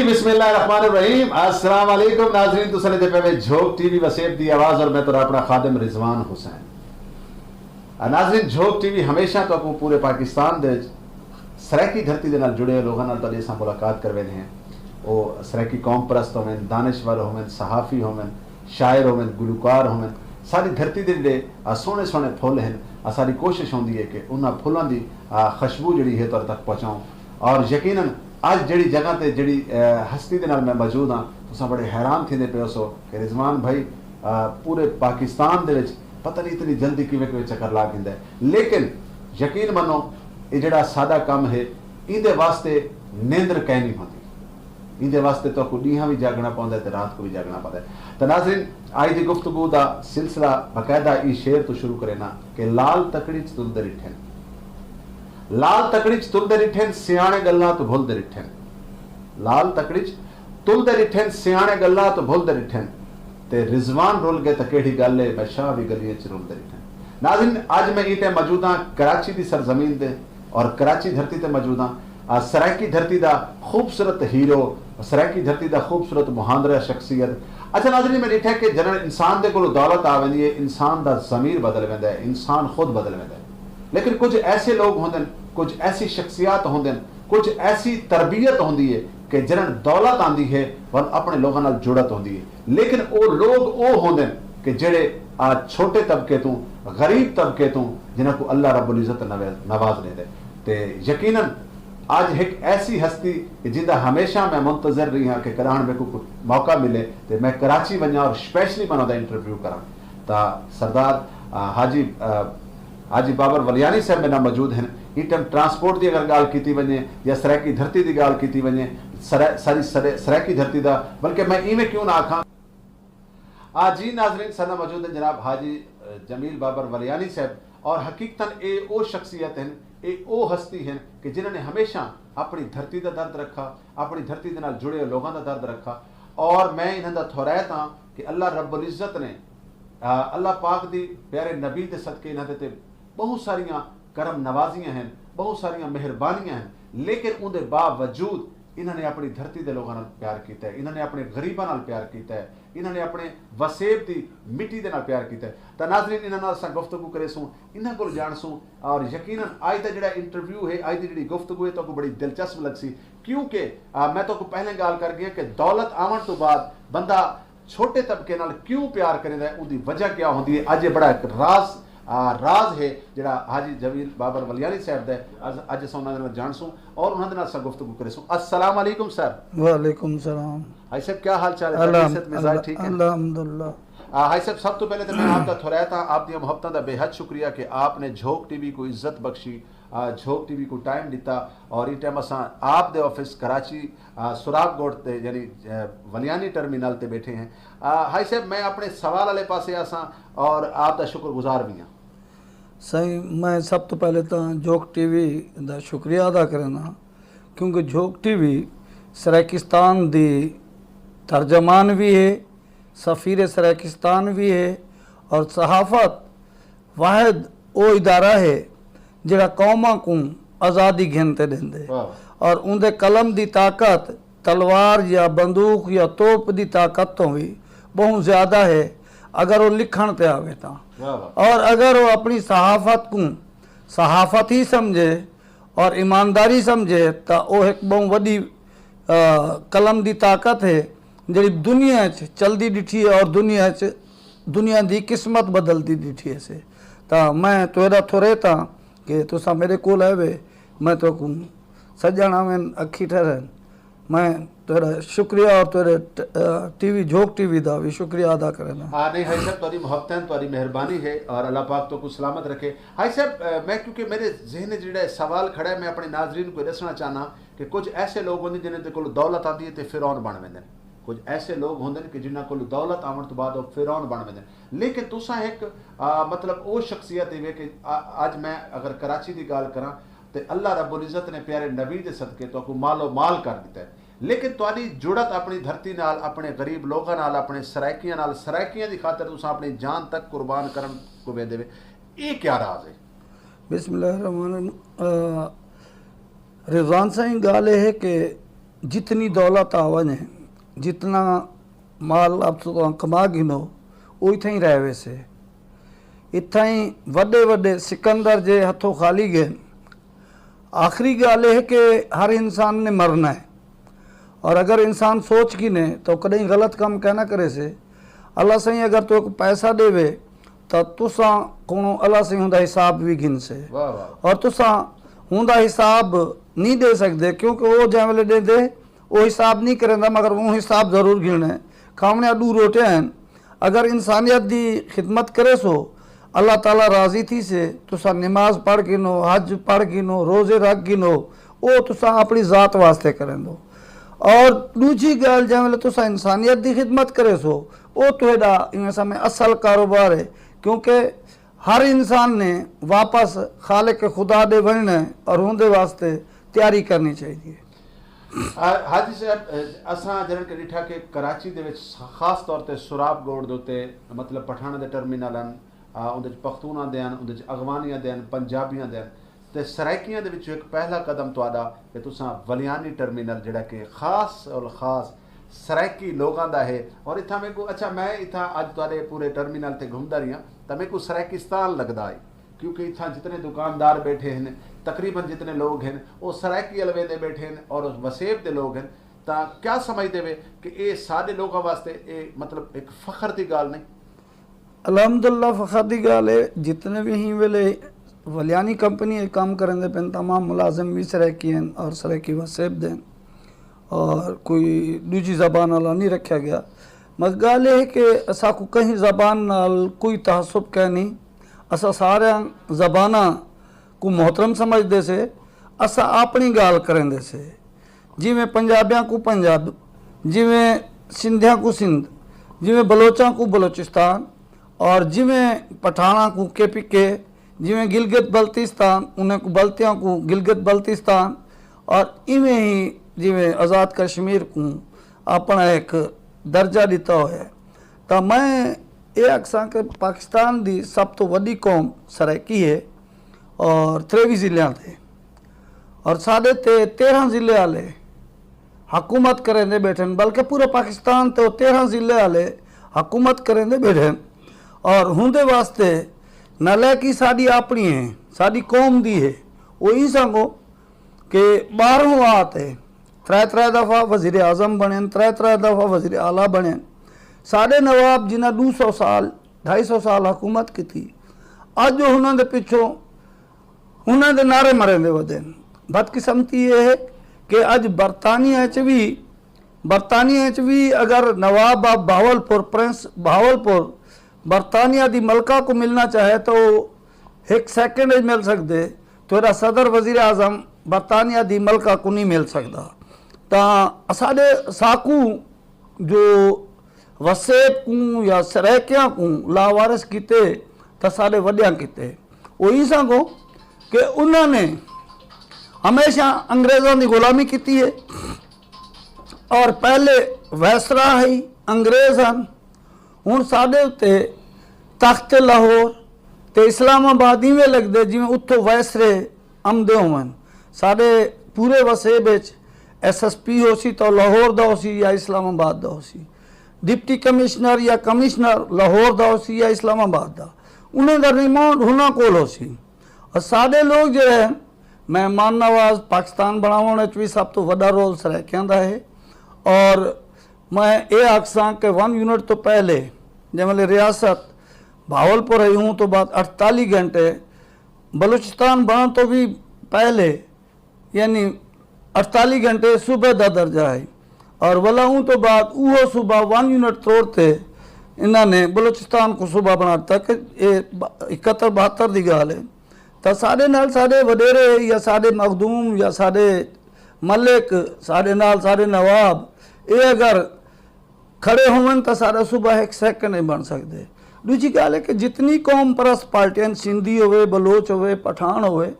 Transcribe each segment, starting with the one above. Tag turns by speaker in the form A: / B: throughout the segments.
A: बिस्मिल्लाहिर्रहमानिर्रहीम। अस्सलाम वालेकुम नाज़रीन, तुसां दे पे झोक टीवी वसेब दी आवाज़ और मैं तो अपना खादिम रिजवान हुसैन। नाज़रीन, झोक टीवी हमेशा तो पूरे पाकिस्तान दे सराकी धरती दे नाल जुड़े लोगों नाल तुहाडे सां मुलाकात करवेंदे हैं। वो सराकी कौम परस्त होवन, दानिशवर होवन, सहाफ़ी होवन, शायर होवन, गुलकार होवन, सारी धरती दे जिहड़े सोहने सोहने फुल हैं, सारी कोशिश होंदी है कि उन्हां फुल्लां दी खुशबू जिहड़ी है तुहाडे तक पहुँचाऊँ। और यकीनन अज जिहड़ी जगह ते जिहड़ी हस्ती दे नाल मैं मौजूद हाँ, तुसां बड़े हैरान थींदे पे हो कि रिजवान भाई पूरे पाकिस्तान दे विच पता नहीं इतनी जल्दी किवें किवें चक्कर ला गिंदा है। लेकिन यकीन मनो ये जिहड़ा सादा काम है, इहदे वास्ते नींदर कै नहीं होंदी, इहदे वास्ते तो को ॾींहं भी जागना पौंदा है ते रात को भी जागना पौंदा है। तो नाज़रीन, अज दी गुफ्तगू दा सिलसिला बाकायदा इस शेर तो शुरू करे ना कि लाल तकड़ी च तुलदे रिठन, लाल तकड़ी च तुलदे रिठन, सियाणे गल्लां तो भुलदे रिठन। लाल तकड़ी च तुलदे रिठन, सियाणे गल्लां तो भुलदे रिठन, ते रिजवान रुल गए तो केड़ी गल है, मैं शाह भी गलियां च रुलदे रिठन। नाज़रीन, अज मैं इते मौजूद हाँ कराची दी सरजमीन ते और कराची धरती ते मौजूद हाँ। सराकी धरती दा खूबसूरत हीरो, सराकी धरती दा खूबसूरत मुहांदरा शख्सियत। अच्छा नाज़रीन, मैं डिठा कि जन इंसान दे कोल दौलत आ वेंदी है, इंसान दा ज़मीर बदल वेंदा है, इंसान खुद बदल वेंदा है। लेकिन कुछ ऐसे लोग होंदे, कुछ ऐसी शख्सियात होंदे, कुछ ऐसी तरबियत होंदी है कि जिन्हें दौलत आंदी है वह अपने लोगों नाल जुड़त होंदी है। लेकिन वो लोग वो होंदे कि जेड़े छोटे तबके तो, गरीब तबके तो, जिन्हें को अल्लाह रब्बुल इज़्ज़त नवाज ने दे। ते यकीनन आज एक ऐसी हस्ती जिंदा हमेशा मैं मुंतजर रही हाँ कि करान में को मौका मिले तो मैं कराची वना और स्पेशली मैं उनका इंटरव्यू करा। तो सरदार हाजी बाबर वलियानी साहब मेरे मौजूद हैं। इस टाइम ट्रांसपोर्ट की अगर गाल की वजे या सराकी धरती की गाल की वजे, सारी सराकी धरती का, बल्कि मैं इवें क्यों ना आखा। जी नाज़रीन, सदा मौजूद हैं जनाब हाजी जमील बाबर वलियानी साहब। और हकीकतन ये वो शख्सियत हैं, ये वो हस्ती हैं कि जिन्होंने हमेशा अपनी धरती का दर्द रखा, अपनी धरती के नाल जुड़े लोगों का दर्द रखा। और मैं इन्हों का थोरायत हाँ कि अल्लाह रब्बुल इज़्ज़त ने अल्लाह पाक दी प्यारे नबी के सदके इन्होंने ते बहुत सारिया करम नवाजियाँ हैं, बहुत सारिया मेहरबानियाँ हैं। लेकिन उनके बावजूद इन्होंने अपनी धरती के लोगों प्यार किया है, इन्होंने अपने गरीबों नाल प्यार किया है, इन्होंने अपने वसेब की मिट्टी के नाल प्यार किया है। तो नाज़रीन, इन्होंने अस गुफ्तगू करे सूँ, इन्होंने को जान सूँ। और यकीनन अज का जो इंटरव्यू है, अज की जी गुफ्तगू है तो बड़ी दिलचस्प लग सी, क्योंकि मैं तो पहले गाल कर गया कि दौलत आवन तो बाद बंदा छोटे तबके नाल क्यों प्यार करेंदा है, उनकी वजह क्या होती है। अज बड़ा एक राज है जिहड़ा हाजी जमील बाबर वलियानी साहब दा, अज अस उन्होंने जान सूँ और उन्होंने नाल गुफ्तगू करे सूँ। अस्सलाम वालेकुम सर।
B: वालेकुम सलाम।
A: हाई साहब, क्या हाल चाल है? मिजाज ठीक है?
B: अल्हम्दुलिल्लाह।
A: हाई साहब, सब तो पहले तो मैं आपका थोड़ा था, आपकी मोहब्बत का बेहद शुक्रिया कि आपने झोक टीवी को इज्जत बख्शी, झोक टीवी को टाइम दिता। और इस टाइम असा आप दे ऑफिस कराची सुराग गोड़ ते यानी वलियानी टर्मिनल ते बैठे हैं। हाई साहब, मैं अपने सवाल वाले पासे आसा और आपका शुक्रगुजार भी हाँ।
B: सही, मैं सब तो पहले तो झोक टीवी का शुक्रिया अदा करना, क्योंकि झोक टीवी सराकिस्तान दी तर्जमान भी है, सफ़ीर सराकिस्तान भी है, और सहाफ़त वाहिद वो इदारा है जिहड़ा कौमां को आज़ादी घिनते देंदे। और उनके कलम की ताकत तलवार या बंदूक या तोप की ताकत तो भी बहुत ज़्यादा है अगर वो लिखण पे आवे तो। और अगर वो अपनी सहाफ़त को सहाफ़त ही समझे और ईमानदारी समझे तो वो एक बहुत वड्डी कलम की ताकत है जी दुनिया चलती डिठी है और दुनिया की किस्मत बदलती डिठी है से। तो मैं तेरा थोड़े था कि तुसा मेरे को आवे, मैं तो सजना में अखी ठहरन, मैं तेरा शुक्रिया और तेरे टीवी झोक टीवी का भी शुक्रिया अदा करना।
A: हाँ नहीं हाई साहब, तुहारी मोहब्बत तुहारी मेहरबानी है और अल्लाह पाक तो कुछ सलामत रखे। हाई साहब, मैं क्योंकि मेरे जहन जो सवाल खड़ा है, मैं अपने नाजरीन को दसना चाहना कि कुछ ऐसे लोग होंगे जिन्हें को दौलत आती है तो फिरौन बन वेंदे, कुछ ऐसे लोग होंगे कि जिन्होंने को दौलत आवन तो बाद फिरौन बन वेंदे। लेकिन तुसा एक मतलब वो शख्सियत है कि अज मैं अगर कराची की गाल करा तो अल्लाह रब्बुल इज़्ज़त ने प्यारे नबी के सदके तो मालो माल कर दिता है। लेकिन तुहाडी जुड़त अपनी धरती नाल, अपने गरीब लोगों नाल, अपने सराइकियां नाल, सराइकियां की खातर तुसा अपनी जान तक कुर्बान करन को वे देवे, ये क्या राज है?
B: बिस्मिल्लाहिर्रहमानिर्रहीम। रिजवान साईं गाल है कि जितनी दौलत आ वञे, जितना माल आप तो कमा गिनो वो इथां ही रह वैसे, इथां ही वॾे वॾे सिकंदर जे हथों खाली गए। आखिरी गाल है कि हर इंसान ने मरना है, और अगर इंसान सोच गिने तो कहीं गलत काम क्या ना करे से। अल्लाह साईं अगर तो पैसा देवे तो तुसा को अल्लाह साईं हुंदा हिसाब भी गिन से,
A: वाह वाह।
B: और तुसा हुंदा हिसाब नहीं दे सकते, क्योंकि वो जै वेले दे दे वो हिसाब नहीं करेंदा, मगर वो हिसाब जरूर गिनना है। खामने अडू रोटे हैं, अगर इंसानियत की खिदमत करे सो अल्लाह ताला राज़ी थी से। तुसा नमाज पढ़ गिनो, हज पढ़ गिनो, रोज़े रख गिनो, वो तुसा अपनी ज़ात वास्ते करें दो। और दूजी गाल जै वेले तुसा इंसानियत की खिदमत करे सो वो तुहाडा इवें समय असल कारोबार है, क्योंकि हर इंसान ने वापस खालिक खुदा दे बनना है और उनके वास्ते तैयारी करनी चाहिए।
A: हाजी साहब असां जन के ॾिठा कि कराची दे विच खास तौर ते सुराब गोड़ दे उत्ते मतलब पठाण दे टर्मिनल हैं, उहदे च पख्तूना दे हैं, उहदे च अगवानियां दे हैं, पंजाबियां दे हैं, ते सराइकियां दे विच एक पहला कदम तुहाडा कि तुसां वलियानी टर्मिनल जिहड़ा कि खास और खास सराइकी लोगों का है। और इत्थां मेरे को अच्छा मैं इत्थां अज तुहाडे पूरे टर्मिनल ते घूमदा रही तो मेरे को सराइकिस्तान लगता है, क्योंकि इत्थां जितने दुकानदार बैठे हैं तकरीबन जितने लोग हैं वो सराइकी अलवे दे बैठे हैं और वसेब दे लोग हैं। तो क्या समझते वे कि ये सारे लोगों वास्ते ये मतलब एक फखर की गाल नहीं?
B: अलहमदुल्ला फखर की गाल है। जितने भी ही वेले वलियानी कंपनी काम करेंगे पेन तमाम मुलाजिम भी सराइकी हैं और सराइकी वसेब दें, और कोई दूजी ज़बान वाला नहीं रखा गया। मगर गाल है कि असा को कहीं ज़बान नाल कोई तहसुब कह नहीं, असा सारे ज़बाना को मोहतरम समझते से, असा अपनी गाल करेंदे से। जिमें पंजाबियां को पंजाब, जिमें सिंधिया को सिंध, जिमें बलोचा को बलोचिस्तान, और जिमें पठाना को KPK, जिमें गिलगित बल्तिस्तान उन्हें को बल्तियाँ को गिलगित बल्तिस्तान, और इवें ही जिमें आज़ाद कश्मीर को अपना एक दर्जा दिता हुआ है। तो मैं ये आखसां कि पाकिस्तान की सब तो वड्डी कौम सराइकी है और 23 ज़िले थे, और साढ़े 13 ज़िले वाले हुकूमत करेंदे बैठे, बल्कि पूरे पाकिस्तान तो 13 ज़िले वाले हुकूमत करेंदे बैठे। और हुंदे वास्ते नलैकी साड़ी अपनी है, साड़ी कौम दी है। वो ही संगो कि 12 आते 3 दफ़ा वज़ीर आज़म बने, 3 दफ़ा वज़ीर आला बने, साढ़े नवाब जिन्हें 200 साल 250 साल हुकूमत की थी, अज उन्होंने पिछों उन्होंने नारे मरेंदे वधे। बदकिस्मती ये है कि अज बरतानिया च भी अगर नवाब ऑफ बहावलपुर प्रिंस बहावलपुर बरतानिया की मलका को मिलना चाहे तो एक सेकंड मिल सकते, तो सदर वज़ीर आज़म बरतानिया की मलका को नहीं मिल सकता। तो साढ़े साकू जो वसेब को या सराइकियां को लावारिस किते तो साढ़े वड्या किते। वो ही संगो कि उन्होंने हमेशा अंग्रेज़ों की गुलामी की है, और पहले वैसरा ही अंग्रेज़ हैं, हुण साढ़े उत्ते तख्त लाहौर ते इस्लामाबाद इवें लगते जिवें उत्थों वैसरे आमदे होवन। साढ़े पूरे वसेब SSP हो सी तो लाहौर दा हो सी या इस्लामाबाद दा हो सी, डिप्टी कमिश्नर या कमिश्नर लाहौर दा हो सी या इस्लामाबाद दा, उन्हें दा रिमोट हुना कोल हो सी। और साढ़े लोग जो है मेहमान नवाज पाकिस्तान बनाने भी सब तो वड्डा रोल सराइकियां दा है। और मैं ये आखसां कि 1 यूनिट तो पहले जब रियासत भावलपुर रही हूँ तो बाद 48 घंटे बलूचिस्तान बना तो भी पहले यानी 48 घंटे सुबह का दर्जा है, और वला हूँ तो बाद वो सुबह 1 यूनिट तोड़ते इन्होंने बलूचिस्तान को सुबह बना तक 71-72 की गाल है। तो साढ़े नाल साढ़े वडेरे या साढ़े मखदूम या साढ़े मलिक साढ़े नाल साढ़े नवाब ये अगर खड़े होवन तो सारा सुबह एक सेकंड नहीं बन सकते। दूसरी गाल है कि जितनी कौम परस्त पार्टियां सिंधी होवे बलोच होवे पठान होवे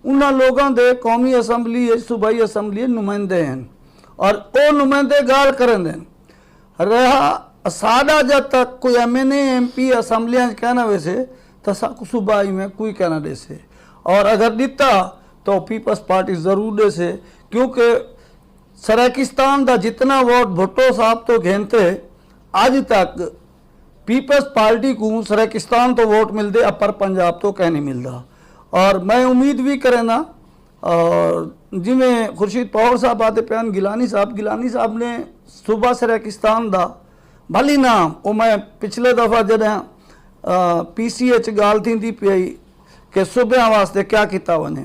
B: उन्होंने लोगों के कौमी असम्बली सूबाई असम्बली नुमाइंदे हैं, और वो नुमाइंदे गाल करें रहा सादा जब तक कोई MNA MP असम्बलियाँ कहना वैसे तो सूबाई में कोई कहना दे से, और अगर दिता तो पीपल्स पार्टी ज़रूर दे से, क्योंकि सराकिस्तान का जितना वोट भुट्टो साहब तो घेनते आज तक पीपल्स पार्टी को सराकिस्तान तो वोट मिलते अपर पंजाब तो कह नहीं मिलता। और मैं उम्मीद भी करें ना, और जिमें खुर्शीद पवार साहब आते प्यान गिलानी साहब ने सूबा सराकिस्तान का भली ना वो मैं पिछले दफ़ा जॾहिं PCH गाल थी पई कि सूबे वास्ते क्या किया वने,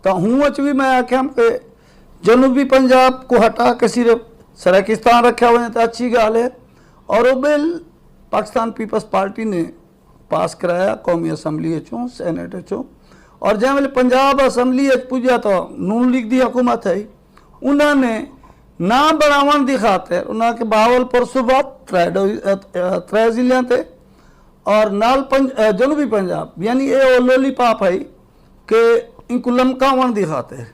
B: तो हूँ अच भी मैं आख्या कि जनूबी पंजाब को हटा के सिर्फ सराकिस्तान रखा वने तो अच्छी गाल है। और वो बिल पाकिस्तान पीपल्स पार्टी ने पास कराया कौमी असम्बली चो सेनेट चो। और जै वेले पंजाब असम्बली पुजा तो नून लीग की हुकूमत है, उन्होंने ना बनावन की खातिर उन्होंने बहावलपुर सूबा त्रै जिले थे और नाल जनूबी पंजाब यानी ये लोलीपाप है कि इनको लमकावन की खातिर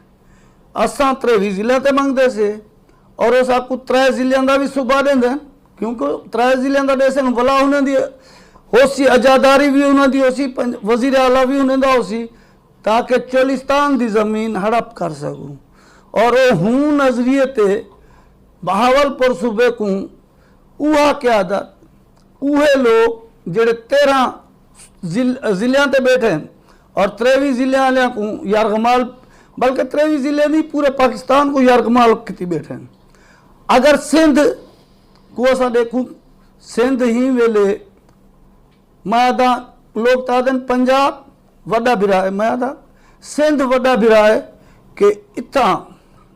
B: असा 23 जिले ते मंगते से और उस आपको 3 जिलों का भी सूबा देंगे, क्योंकि 3 जिलों का देसे भला उन्होंने होसी आजादारी भी उन्होंने होसी वजीर आला भी उन्होंने होसी ताकि चोलिस्तान की जमीन हड़प कर सकूँ। और हूँ नजरिए ते बहावलपुर सूबे को उहा क्यादत उहे लोग जेड़े 13 जिलों ते बैठे हैं और 23 जिले वाले को यारगमाल, बल्कि 23 जिले नहीं पूरे पाकिस्तान को यारगमाल की बैठे हैं। अगर सिंध को असा देखूँ, सिंध ही वेले मैं लोग तादन पंजाब वड्डा बिरा है, मैं सिंध वड्डा बिरा है कि इतना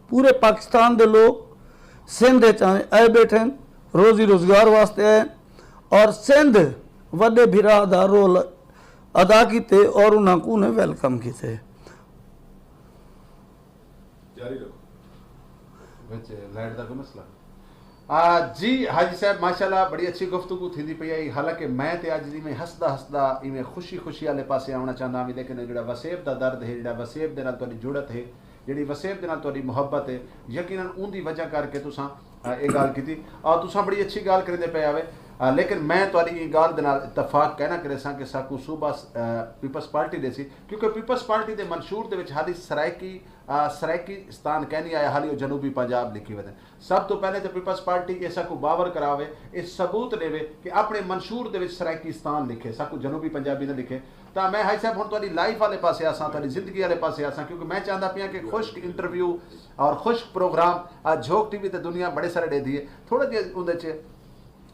B: पूरे पाकिस्तान के लोग सिंध आए बैठे हैं रोजी रोजगार वास्ते आए और सिंध वड्डे बिरा का रोल अदा किए और उन्होंने वेलकम किए।
A: लाइट का मसला जी हाजी साहब माशाल्लाह बड़ी अच्छी गुफ्तगू थी पई आई। हालांकि मैं तो अज में हसदा हसदा इवें खुशी खुशी वाले पासे आना चाहना भी, लेकिन जो वसेब का दर्द है, जो वसेब के नाल तुहाडी जुड़त है, जी वसेब के नाल तुहाडी मुहब्बत है, यकीनन उनकी वजह करके तुसां ये गाल की और तुसां बड़ी अच्छी गाल करेंदे पे आवे। लेकिन मैं तुहाडी ये गाल दे नाल इतफाक कहना करे सा कि साकू सूबा पीपल्स पार्टी दे सी, क्योंकि पीपल्स पार्टी के मंशूर दे विच हाली सराइकिस्तान कहनी आया, हाली जनूबी पंजाब लिखी वे। सब तो पहले तो पीपल्स पार्टी के साकू बावर करावे, इस सबूत देवे कि अपने मंशूर दे विच सराइकिस्तान लिखे, साकू जनूबी पंजाबी ने लिखे। तो मैं हाई साहब हुण तुहाडी लाइफ वाले पासे आसां, तुहाडी जिंदगी वाले पासे आसां, क्योंकि मैं चाहता पिया कि खुश्क इंटरव्यू और खुश्क प्रोग्राम झोंक टीवी ते दुनिया बड़े सारे देती है, थोड़ा जिहा उहदे च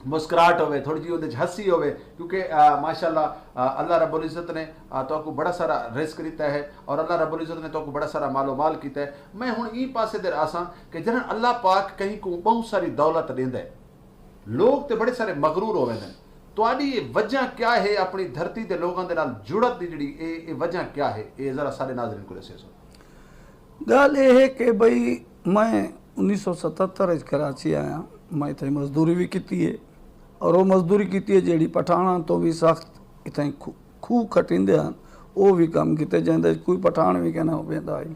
A: मुस्कुराहट होवे, थोड़ी जी उहदे हंसी होवे, क्योंकि माशाल्लाह अल्लाह रब्बुल इज़्ज़त ने तो बड़ा सारा रिस्क दिता है और अल्लाह रब्बुल इज़्ज़त ने तो बड़ा सारा मालो माल किया है। मैं हुण ई पासे दे आसां कि जन अल्लाह पाक कहीं को बहुत सारी दौलत देंदा है, लोग तो बड़े सारे मगरूर होवे ने, तुहाडी ये वजह क्या है अपनी धरती के लोगों के नाल जुड़त दी जिहड़ी ये वजह क्या है, ये जरा सारे नाज़रीन को दस्सो।
B: गल ये है कि भाई मैं 1977 कराची आया, मैं इतनी मजदूरी भी की है और वो मजदूरी की है जी पठाना तो भी सख्त इतने खूह खटिंदे हैं, वो भी काम किए जाते, कोई पठान भी कहना पैदा आई।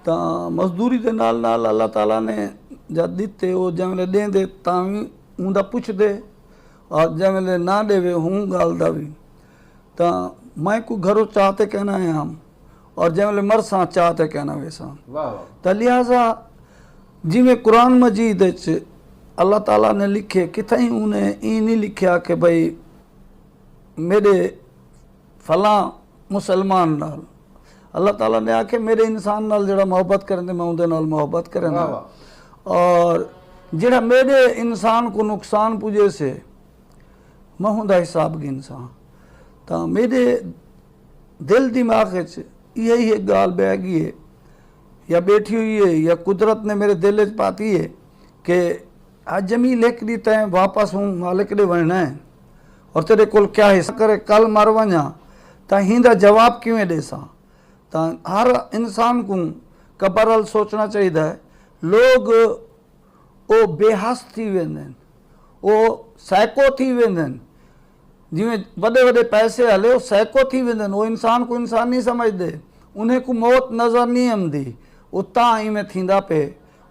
B: तो मजदूरी के नाल नाल अल्लाह ताला ने जब दिते वो जैसे देंदे भी उनका पुछदे और जैसे ना देवे हूँ गाल का भी। तो मैं को घरों चाहते कहना है हम और जैसे मरसा चाहते कहना वैसा। तो लिहाजा जिमें कुरान मजीद अल्लाह ताला ने लिखे कितनी उन्हें ई नहीं लिखा कि भाई मेरे फलां मुसलमान नाल, अल्लाह ताला ने आखे मेरे इंसान नाल जड़ा मोहब्बत करें मैं उनके नाल मोहब्बत करें, और जड़ा मेरे इंसान को नुकसान पुजे से मैं उनका हिसाब गिनसा। तो मेरे दिल दिमाग यही एक गाल बह गई है या बैठी हुई है या कुदरत ने मेरे दिल च पाती है कि आज जमीन लेक दी तैं वापस हूँ मालिक दे वणना है और तेरे कोल क्या हिस्सा करे कल मर वञा तो हिंदा जवाब किवें देसा। तो हर इंसान को कबरल सोचना चाहिए है, लोग वो बेहस थी वेंदे, वो सैको थी वेंदे, जिमें वडे वडे पैसे हले वो सैको थी वेंदे, वो इंसान को इंसान नहीं समझते, उन्हें को मौत नज़र नहीं आती, वो तां इवें थींदा पे।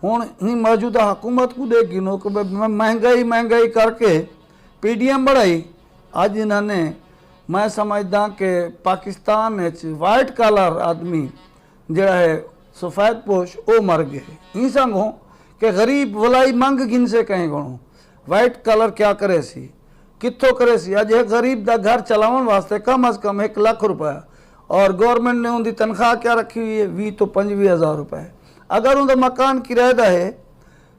B: हुण ही मौजूदा हुकूमत को देख गिनो कि महंगाई करके PDM बढ़ाई, अज इन्होंने मैं समझदा कि पाकिस्तान वाइट कलर आदमी जड़ा है सफ़ेद पोश वो मर गए। ई संगों कि गरीब वलाई मंग गिन से कहीं घणो वाइट कलर क्या करे सी कितों करे सी अज एक गरीब का घर चलावन वास्ते कम अज कम 1 लाख रुपया और गवर्नमेंट ने उनकी तनख्वाह क्या रखी हुई है 20 तो 25,000 रुपए। अगर उनका मकान किराएदा है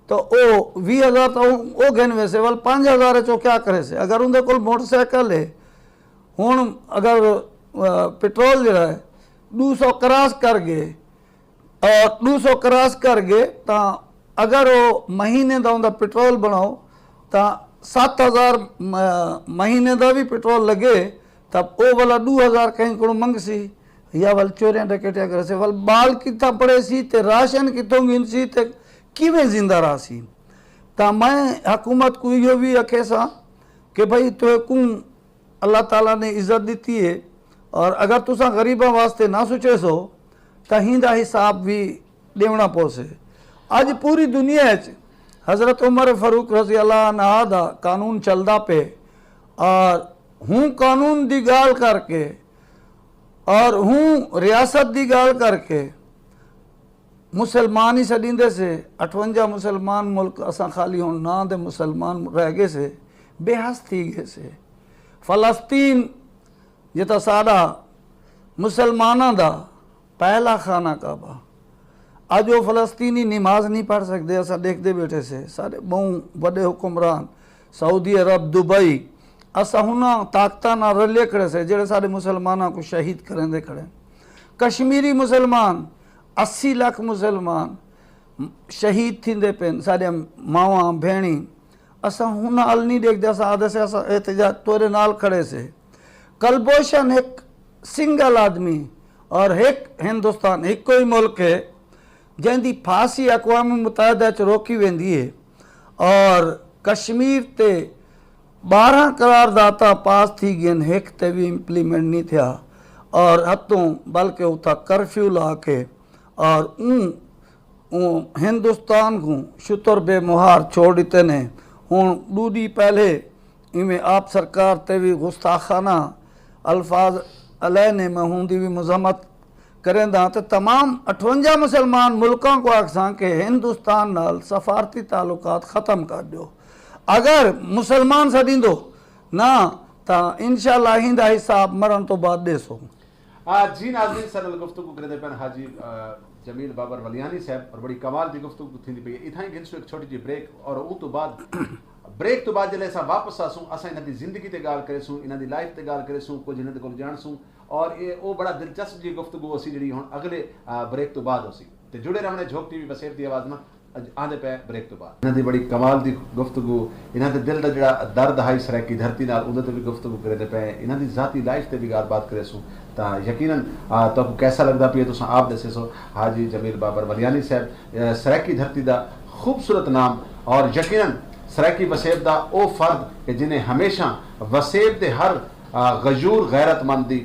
B: तो वो 20,000 तो वो गिन वैसे वाल 5,000 चो क्या करे से। अगर उनके कोल मोटरसाइकिल है हूँ अगर पेट्रोल जरा है 200 क्रॉस कर गए और 200 क्रॉस कर गए तो अगर वो महीने का उनका पेट्रोल बनाओ तो 7,000 महीने का भी पेट्रोल लगे तब वो वाला 2,000 कहीं को मंग सी या वाल चोरियां डकैतियां करे से वाल बाल कितना पड़े सी ते राशन कितों गिन सी ते किवें जिंदा रहा सी। तो मैं हुकूमत को यो भी आखे सा कि भाई तो को अल्लाह ताला ने इज्जत दी है और अगर तुसा गरीबों वास्ते ना सोचे सो तो हिंदा हिसाब भी देवना पोसे। अज पूरी दुनिया हज़रत उमर फारूक रज़ी अल्लाह अन्हा दा कानून चलदा पे और हूँ कानून दी गाल करके और हूँ रियासत दी गाल करके मुसलमान ही सदींदे से 58 मुसलमान मुल्क असा खाली हूँ ना दे मुसलमान रह गए से बेहस थी गए से। फ़लस्तीन जिता साड़ा मुसलमाना दा पहला खाना काबा अज वो फ़लस्तीनी नमाज नहीं पढ़ सकते असा देखते बैठे से सारे बहु बड़े हुक्मरान सऊदी अरब दुबई असा हुना ताकत ना रले खड़े से जेड़े सारे मुसलमाना को शहीद करेंदे खड़े। कश्मीरी मुसलमान 80 लाख मुसलमान शहीद थींदे पेन सारे मावा भेणी असा हुना अल नहीं देखते असा आदे से असा एहतजाज तोरे नाल खड़े से। कलभूषण एक सिंगल आदमी और एक हिंदुस्तान एक कोई मुल्क है जैंदी फांसी अक़वाम मुत्तहिदा च रोकी वेंदी है और कश्मीर ते 12 करारदाता पास थी गए एक ते भी इम्प्लीमेंट नहीं थिया और हथों बल्कि उता कर्फ्यू ला के और हिंदुस्तान को शुतर बेमुहार छोड़ दिते ने। हूँ दूधी पहले इवें आप सरकार ते भी गुस्ताखाना अल्फाज अलह ने मैं हूँ दी भी मजम्मत करें तो तमाम 58 मुसलमान मुल्कों को आखसा के हिंदुस्तान नाल सफारती ताल्लुकात ख़त्म कर दो। अगर मुसलमान सदींदो ना तो इंशाअल्लाह हिंदा हिसाब मरण तो बाद देसो।
A: जी नाज़रीन सरल गुफ्तगू करे पे हाजी जमील बाबर वलियानी साहब और बड़ी कमाल की गुफ्तगू थी पई इथा ही गिनसो एक छोटी जी ब्रेक और उ तो बाद ब्रेक तो बाद जले असां वापस आसूं असां इन्हां दी ज़िंदगी ते गाल करेसूं इन्हां दी लाइफ ते गाल करेसूं कुछ इन्हां दे कोल जाणसूं और ये वो बड़ा दिलचस्प जी गुफ्तगू असी जी हुण अगले ब्रेक तो बाद होसी ते जुड़े रहने झोंक टीवी वसेब दी आवाज़ ना आंदे पे ब्रेक तो बाद इन्हां दी बड़ी कमाल दी गुफ्तगू इन्हां दे दिल दा जिहड़ा दर्द हाई सराकी धरती नाल उहदे ते भी गुफ्तगू करे पे इन्हां दी ज़ाती लाइफ ते भी गाल बात करेसूं तो यकीनन तो कैसा लगता पे तुम आप दसे सो हाजी जमील बाबर वलियानी साहब सराकी धरती का खूबसूरत नाम और यकीनन सराकी वसेब का वो फर्द कि जिन्हें हमेशा वसेब के हर गजूर गैरतमंदी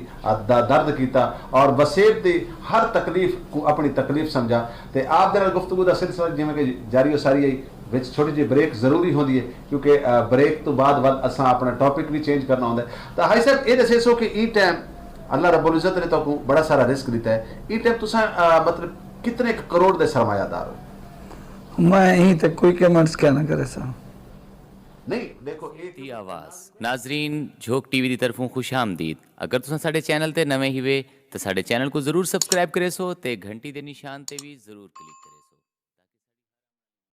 A: दर्द किया और वसेब की हर तकलीफ को अपनी तकलीफ समझा। तो आप दे गुफ्तगू का सिलसिला जिमें कि जारी सारी आई विच छोटी जी ब्रेक जरूरी होती है क्योंकि ब्रेक तो बाद असा अपना टॉपिक भी चेंज करना होता है। तो हाई साहब ये दसे सो कि ई टाइम अल्लाह रब्बुल इज़्ज़त ने तो बड़ा सारा रिस्क दिता है ई टाइम तुसा मतलब कितने करोड़ दे सरमायादार हो?
B: मैं यहीं तक कोई कमेंट्स क्या ना करे सा
A: नहीं देखो
C: दी आवाज़ नाजरीन झोंक टीवी की तरफों खुश आमदीद। अगर तुसा साडे चैनल ते नवे ही वे तो साडे चैनल को जरूर सब्सक्राइब करे सो ते घंटी दे निशान ते भी जरूर क्लिक करे सो।